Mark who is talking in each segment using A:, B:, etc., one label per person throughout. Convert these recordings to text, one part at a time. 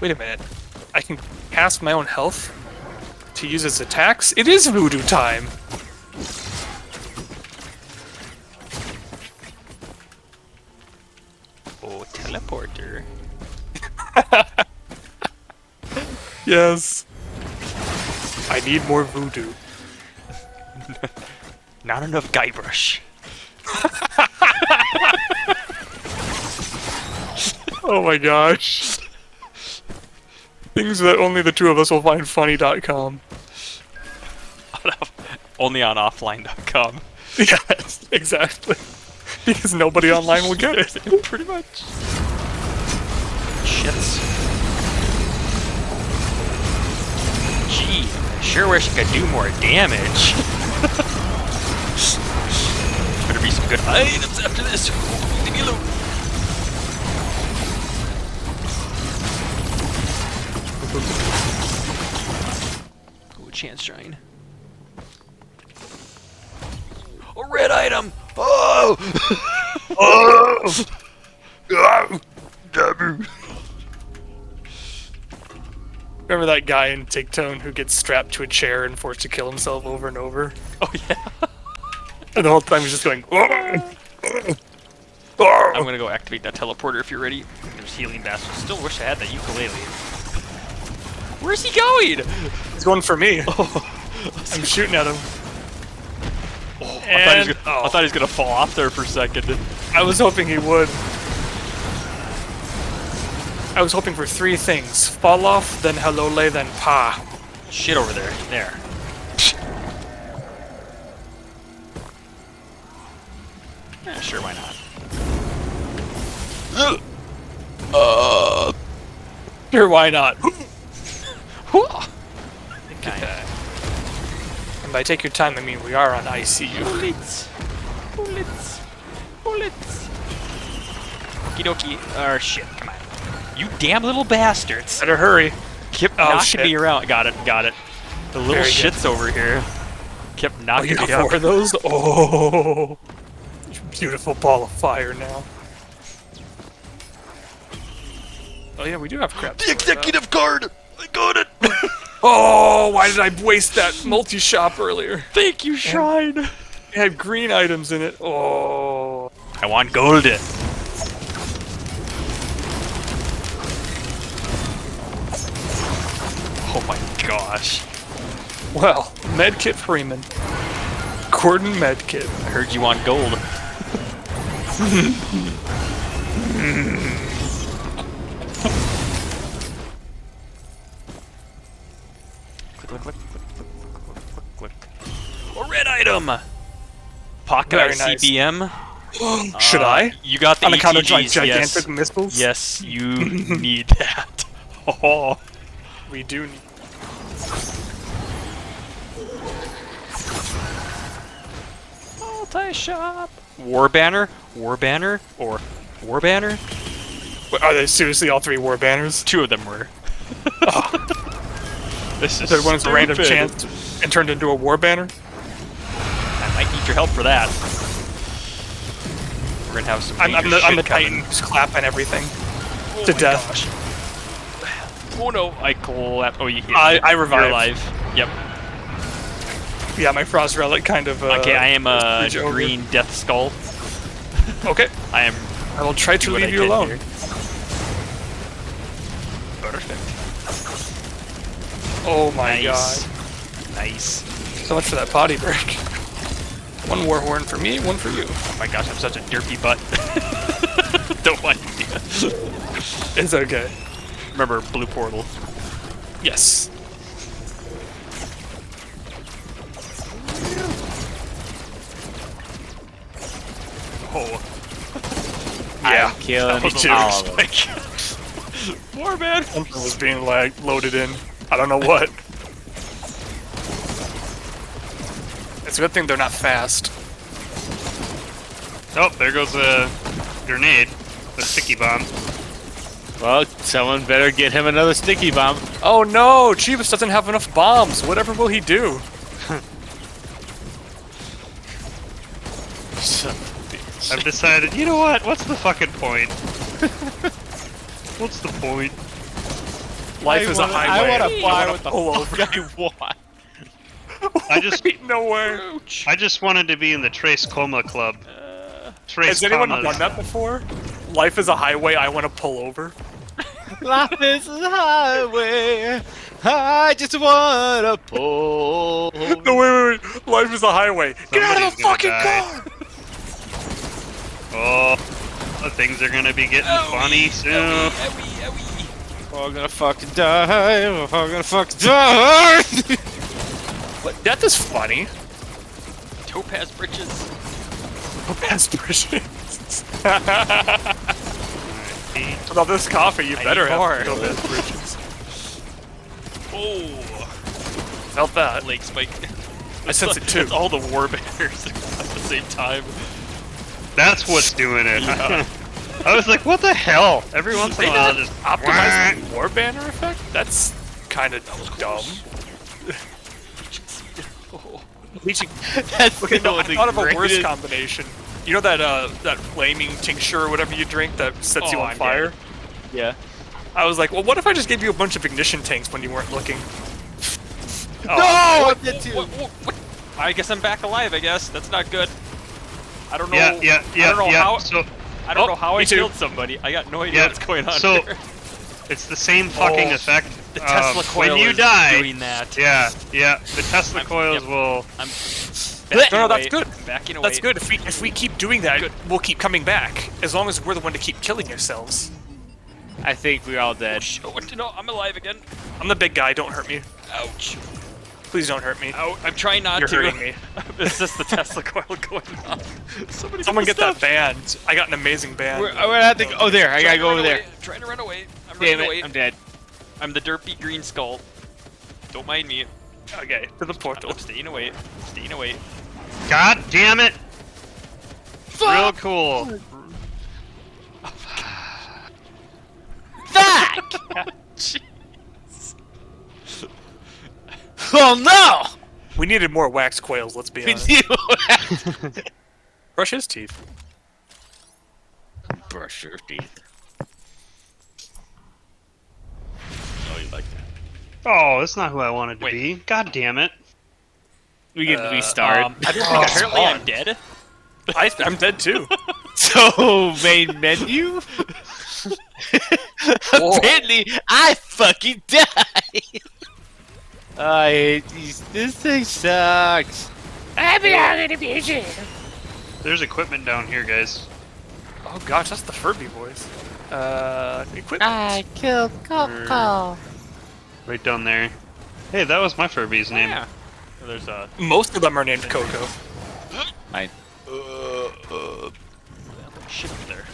A: Wait a minute. I can cast my own health to use as attacks? It is voodoo time!
B: Oh, teleporter.
A: Yes. I need more voodoo.
B: Not enough Guybrush.
A: Oh my gosh. Things that only the two of us will find funny.com.
B: Only on offline.com.
A: Yes, exactly. Because nobody online will get it.
B: Pretty much. Shits. Gee, sure wish I could do more damage. Better be some good items after this. Leave me alone. Ooh, chance shrine. A red item! Oh!
A: Oh! Remember that guy in Tigtone who gets strapped to a chair and forced to kill himself over and over?
B: Oh yeah.
A: And the whole time he's just going,
B: I'm gonna go activate that teleporter if you're ready. There's healing bastards. Still wish I had that ukulele. Where's he going?
A: He's going for me.
B: Oh,
A: I'm shooting at him.
B: I thought he was gonna fall off there for a second.
A: I was hoping he would. I was hoping for three things. Fall off, then Halole, then Pa.
B: Shit over there. There. Yeah, sure, why not?
A: Sure, why not?
B: Kinda.
A: And by take your time, I mean we are on ICU.
B: Bullets. Bullets. Bullets. Okie dokie. Shit, come on. You damn little bastards.
A: Better hurry.
B: Kept
A: Oh,
B: knocking
A: shit.
B: me around. Got it, got it. The little
A: Very good.
B: shits over here. Kept
A: Oh,
B: knocking
A: you
B: me
A: got
B: up.
A: four of those? Oh, you beautiful ball of fire now. Oh yeah, we do have crap.
B: The executive card! I got it!
A: Oh, why did I waste that multi-shop earlier?
B: Thank you, Shrine!
A: It had green items in it. Oh.
B: I want golden. Oh my gosh.
A: Well, Medkit Freeman. Gordon Medkit.
B: I heard you want gold. Click, click, click, click, click, click, click. A red item! Pocket
A: Very nice.
B: CBM.
A: Should I?
B: You got the
A: On account of
B: ETGs,
A: gigantic
B: yes.
A: missiles?
B: Yes, you need that. Oh.
A: We do need...
B: Multi-shop. War Banner? War Banner? Or War Banner?
A: Wait, are they seriously all three war banners?
B: Two of them were. This is
A: Third one's a random
B: stupid.
A: chance and turned into a war banner?
B: I might need your help for that. We're gonna have some
A: I'm
B: major
A: the
B: shit
A: Titan
B: coming.
A: who's clapping everything
B: Oh
A: to
B: my
A: death.
B: gosh. Oh no, I collapsed. Oh, you hit
A: I
B: me.
A: revived.
B: You're alive. Yep.
A: Yeah, my Frost Relic kind of...
B: Okay, I am a
A: bridge over.
B: green death skull.
A: Okay,
B: I am.
A: I will try to
B: do what I
A: leave you
B: can
A: alone.
B: here. Perfect.
A: Oh my
B: Nice.
A: god.
B: Nice.
A: So much for that potty break. One war horn for me, one for you.
B: Oh my gosh, I'm such a derpy butt. Don't mind me.
A: It's okay.
B: Remember blue portal.
A: Yes.
B: Oh.
A: Yeah.
C: Killing
A: Me too.
C: all of them.
B: War man.
A: Something was being loaded in. I don't know what. It's a good thing they're not fast.
C: Oh, there goes a grenade. A sticky bomb. Well, someone better get him another sticky bomb.
A: Oh no! Chivas doesn't have enough bombs. Whatever will he do?
C: I've decided, you know what? What's the fucking point? What's the point?
A: Life is a highway.
C: I want to fly
A: wanna
C: with the
A: pull
C: fuck I want.
D: I just
A: Wait, no way.
D: I just wanted to be in the Trace Coma Club. Trace
A: Has anyone
D: Comas.
A: done that before? Life is a highway. I want to pull over.
C: Life is a highway. I just want to pull.
A: No, wait. Life is a highway. Get out of the
D: Somebody's
A: fucking
D: gonna
A: car!
D: Oh, things are gonna be getting funny soon.
C: We're all gonna fucking die. We're all gonna fucking die.
A: But death is funny.
B: Topaz bridges.
A: Topaz bridges. Without this coffee, you
B: I
A: better
B: need more.
A: have Topaz bridges.
B: Oh,
A: Felt that.
B: leg spike.
A: I sense it too.
B: It's all the war banners at the same time.
D: That's what's doing it. I was like, what the hell? Every once in a
A: They
D: while,
A: not
D: just
A: optimize the war banner effect? That's kind of dumb. Leeching.
C: That's
A: Okay, no, I
C: the
A: thought of a worse
C: greatest-
A: combination. You know that that flaming tincture or whatever you drink that sets you
B: Oh,
A: on
B: I'm
A: fire?
B: dead.
C: Yeah.
A: I was like, well, what if I just gave you a bunch of ignition tanks when you weren't looking?
C: No, I did too.
B: What? I guess I'm back alive. I guess that's not good. I don't know.
D: yeah.
B: I don't know how.
D: So
B: I don't
A: Oh,
B: know how
A: me
B: I
A: too.
B: killed somebody. I got no idea
D: Yeah,
B: what's going on
D: so-
B: here.
D: it's the same fucking
A: Oh,
D: effect.
B: The Tesla coil
D: when you
B: is
D: die.
B: doing that.
D: Yeah. The Tesla
B: I'm-
D: coils
B: yep.
D: will.
B: I'm
A: No,
B: backing
A: no,
B: away.
A: that's good.
B: I'm backing away.
A: That's good. If we keep doing that, we'll keep coming back. As long as we're the one to keep killing ourselves.
C: I think we're all dead.
B: Oh, no, I'm alive again.
A: I'm the big guy. Don't hurt me.
B: Ouch.
A: Please don't hurt me.
B: Ow, I'm trying not
A: You're
B: to.
A: hurting me.
B: It's just the Tesla coil going off.
A: Someone get that band. I got an amazing band.
C: We're gonna have to go. Oh, there. I gotta go over there.
B: I'm trying to run away. I'm
C: Damn
B: running
C: it.
B: away.
C: I'm dead.
B: I'm the derpy green skull. Don't mind me.
A: Okay, to the portal.
B: I'm staying away. Staying away.
D: God damn it! Real cool.
C: Oh no!
A: We needed more wax coils, let's be
C: We
A: honest.
C: do.
A: Brush his teeth.
C: Brush your teeth. Oh, you like that?
D: Oh, that's not who I wanted to
B: Wait.
D: be. God damn it.
C: We can restart.
A: I didn't think I
B: Apparently I'm
A: spawned.
B: dead.
A: I'm dead too.
C: So, main menu? Apparently, I fucking died! I hate these. This thing sucks.
D: There's equipment down here, guys.
A: Oh gosh, that's the Furby voice. Equipment.
E: I killed Coco.
D: Right down there. Hey, that was my Furby's name.
B: Yeah. There's a
A: Most of them are named Coco.
C: Mine.
B: shit up there.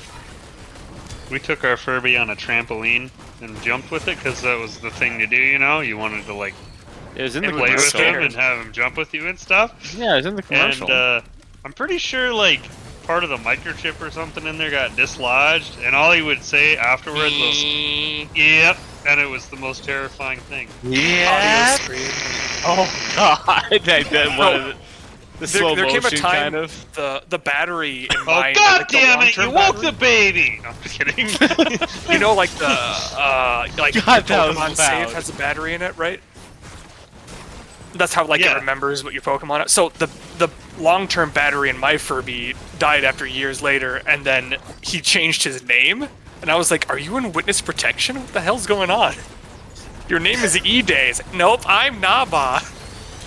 D: We took our Furby on a trampoline and jumped with it because that was the thing to do, you know? You wanted to, like,
C: It was in the
D: play with
C: commercial.
D: him and have him jump with you and stuff.
C: Yeah, it was in the commercial.
D: And I'm pretty sure, like, part of the microchip or something in there got dislodged, and all he would say afterwards was, yep, and it was the most terrifying thing.
C: yeah.
A: Audio screen.
C: Oh god, that one of the slow
A: There came a
C: motion
A: time
C: kind of.
A: the battery in
D: Oh,
A: mine.
D: god
A: like the
D: damn it, you
A: long-term
D: woke
A: battery,
D: the baby! No, I'm just kidding.
A: You know, like the like
C: God,
A: the
C: that was
A: Pokemon
C: loud.
A: save has a battery in it, right? That's how like
D: Yeah.
A: it remembers what your Pokemon are. So the long-term battery in my Furby died after years later, and then he changed his name, and I was like, "Are you in witness protection? What the hell's going on? Your name is E-Days." Nope, I'm Naba.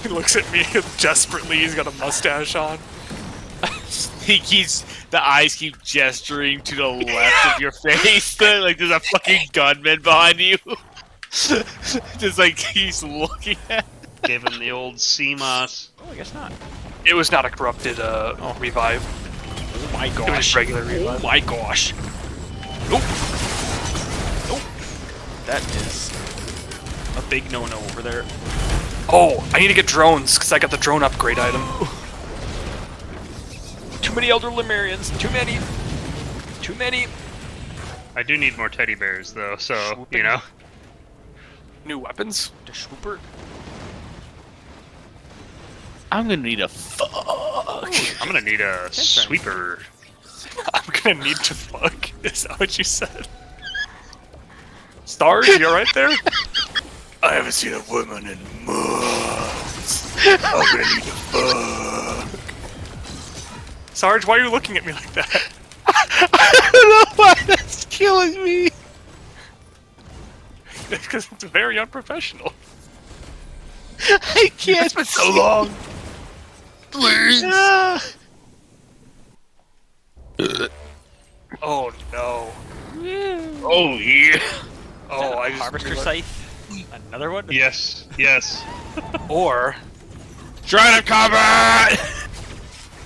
A: He looks at me desperately. He's got a mustache on.
C: He keeps the eyes keep gesturing to the left of your face, like there's a fucking gunman behind you. Just like he's looking at.
D: Gave him the old CMOS.
B: Oh, I guess not.
A: It was not a corrupted revive.
B: Oh my
A: It was
B: gosh.
A: regular
B: Oh
A: revive.
B: my gosh. Nope. Nope. That is a big no-no over there.
A: Oh, I need to get drones because I got the drone upgrade item.
B: Too many Elder Lemurians. Too many. Too many.
D: I do need more teddy bears, though, so,
B: Swooping.
D: you know.
A: New weapons.
B: The Swooper.
C: I'm gonna need a fuck.
D: I'm gonna need a sweeper.
A: I'm gonna need to fuck. Is that what you said? Stars, you right there? I haven't seen a woman in months. I'm ready to fuck. Sarge, why are you looking at me like that?
C: I don't know why that's killing me.
A: Because it's very unprofessional.
C: I can't.
A: It's been so long. Please. Oh no.
C: Oh yeah.
A: Oh, I just
B: Harvester
A: realized-
B: Scythe. Another one?
D: Yes, yes.
A: Or
C: Try to cover.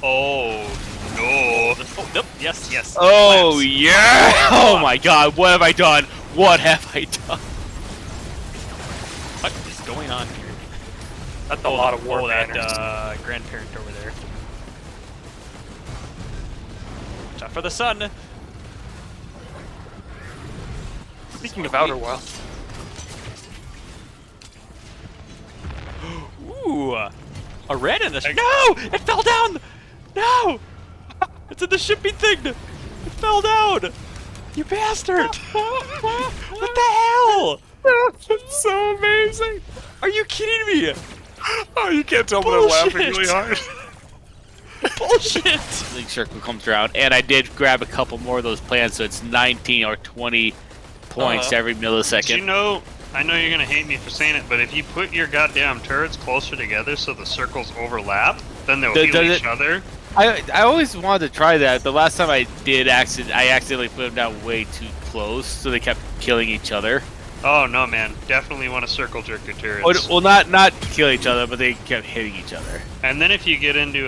D: Oh no.
B: Oh, nope. Yes, yes.
C: Oh
B: Collapse.
C: yeah. Oh my God. What have I done? What have I done?
B: What is going on here?
A: that's a lot of war
B: Oh, that
A: banners.
B: grandparent over there. Watch out for the sun.
A: Speaking of Outer Wild,
B: Ooh, a red and a no! It fell down. No, it's in the shipping thing. It fell down. You bastard! What the hell?
A: that's so amazing.
B: Are you kidding me?
A: Oh, you can't tell, but I'm laughing
B: Bullshit.
A: really hard.
B: Bullshit!
C: League Circle comes around, and I did grab a couple more of those plants, so it's 19 or 20 points every
D: Did
C: millisecond.
D: you know? I know you're gonna hate me for saying it, but if you put your goddamn turrets closer together so the circles overlap, then they'll heal
C: Does
D: each other.
C: I always wanted to try that. The last time I did, I accidentally put them down way too close, so they kept killing each other.
D: Oh no, man! Definitely want to circle jerk your turrets.
C: Well, not kill each other, but they kept hitting each other.
D: And then if you get into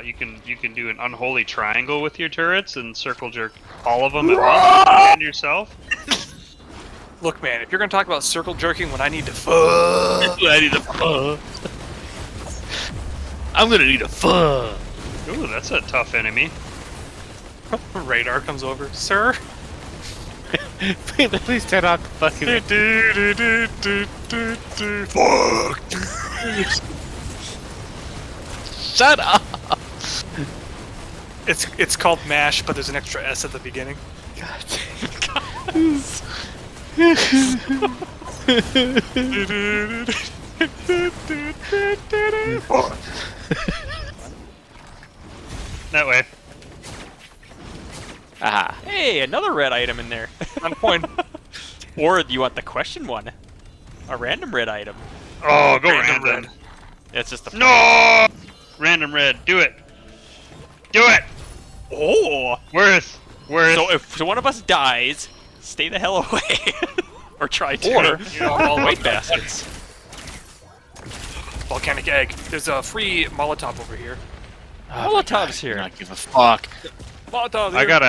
D: you can do an unholy triangle with your turrets and circle jerk all of them at once and yourself.
A: Look, man, if you're gonna talk about circle jerking when I need to fuck,
C: I need a fuck. I'm gonna need a fuck.
D: Ooh, that's a tough enemy.
A: radar comes over, sir.
C: Please turn off the fucking.
A: Fuck.
C: Shut up.
A: It's called mash, but there's an extra S at the beginning.
D: That way.
C: Aha.
B: Hey, another red item in there.
A: On point.
B: Or do you want the question one? A random red item.
D: Oh, go
A: Random
D: random.
A: red.
B: It's just a
D: No! Random red. Do it. Do it.
B: Oh!
D: Worth.
B: So if one of us dies, stay the hell away. Or try to.
A: Or, you know, all
B: white baskets.
A: Volcanic egg. There's a free Molotov over here.
B: Molotov's here.
C: Not give a fuck.
A: Molotov.
D: I got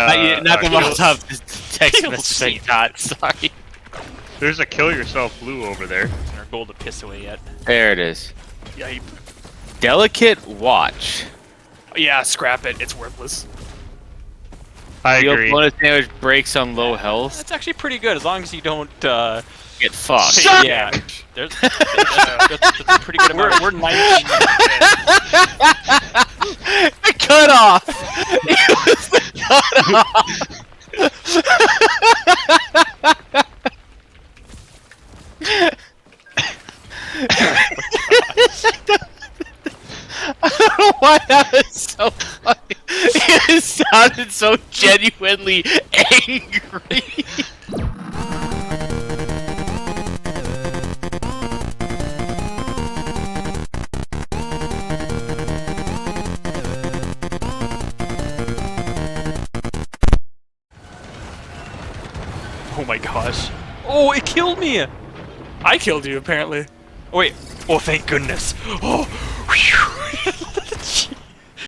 C: Not the
D: kill-
C: Molotov text
B: Kill
C: message I got. Sorry.
D: There's a kill yourself blue over there.
B: Our goal to piss away yet.
C: There it is.
A: Yeah,
C: Delicate watch.
A: yeah, scrap it. It's worthless.
D: I
C: Deal
D: agree.
C: bonus damage breaks on low health.
B: That's actually pretty good as long as you don't.
C: Get fucked.
B: Yeah. There's that's a pretty good amount.
A: We're 19.
C: The cutoff. It was the cutoff. I don't know why that was so funny. It sounded so genuinely angry.
B: Oh my gosh. Oh, it killed me.
A: I killed you, apparently.
B: Oh, wait. Oh, thank goodness. Oh, whew.